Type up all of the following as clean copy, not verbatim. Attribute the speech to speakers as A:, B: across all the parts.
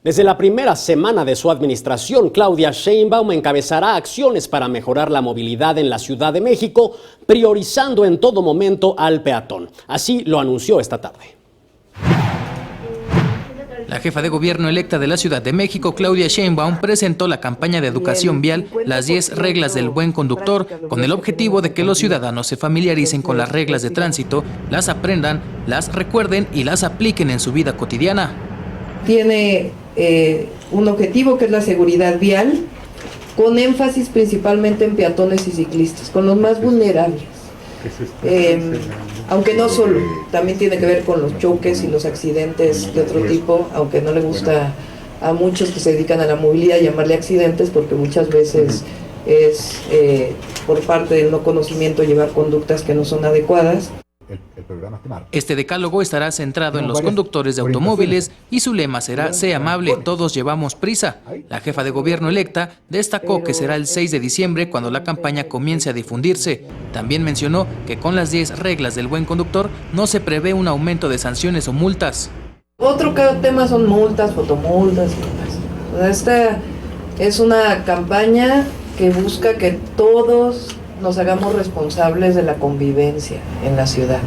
A: Desde la primera semana de su administración, Claudia Sheinbaum encabezará acciones para mejorar la movilidad en la Ciudad de México, priorizando en todo momento al peatón. Así lo anunció esta tarde.
B: La jefa de gobierno electa de la Ciudad de México, Claudia Sheinbaum, presentó la campaña de educación vial, las 10 reglas del buen conductor, con el objetivo de que los ciudadanos se familiaricen con las reglas de tránsito, las aprendan, las recuerden y las apliquen en su vida cotidiana.
C: Tiene un objetivo que es la seguridad vial, con énfasis principalmente en peatones y ciclistas, con los más vulnerables. Aunque no solo, también tiene que ver con los choques y los accidentes de otro tipo, aunque no le gusta a muchos que se dedican a la movilidad llamarle accidentes, porque muchas veces es por parte del no conocimiento llevar conductas que no son adecuadas.
B: Este decálogo estará centrado en los conductores de automóviles y su lema será "Sé amable, todos llevamos prisa". La jefa de gobierno electa destacó que será el 6 de diciembre cuando la campaña comience a difundirse. También mencionó que con las 10 reglas del buen conductor no se prevé un aumento de sanciones o multas.
C: Otro tema son multas, fotomultas y demás. Esta es una campaña que busca que todos nos hagamos responsables de la convivencia en la ciudad.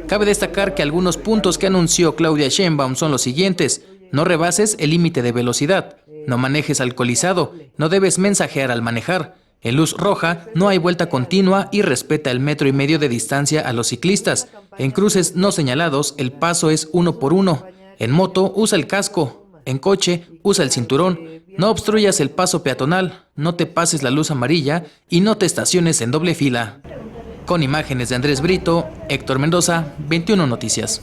B: Cabe destacar que algunos puntos que anunció Claudia Sheinbaum son los siguientes: no rebases el límite de velocidad, no manejes alcoholizado, no debes mensajear al manejar, en luz roja no hay vuelta continua y respeta el 1,5 metros de distancia a los ciclistas, en cruces no señalados el paso es 1 por 1, en moto usa el casco, en coche usa el cinturón, no obstruyas el paso peatonal, no te pases la luz amarilla y no te estaciones en doble fila. Con imágenes de Andrés Brito, Héctor Mendoza, 21 Noticias.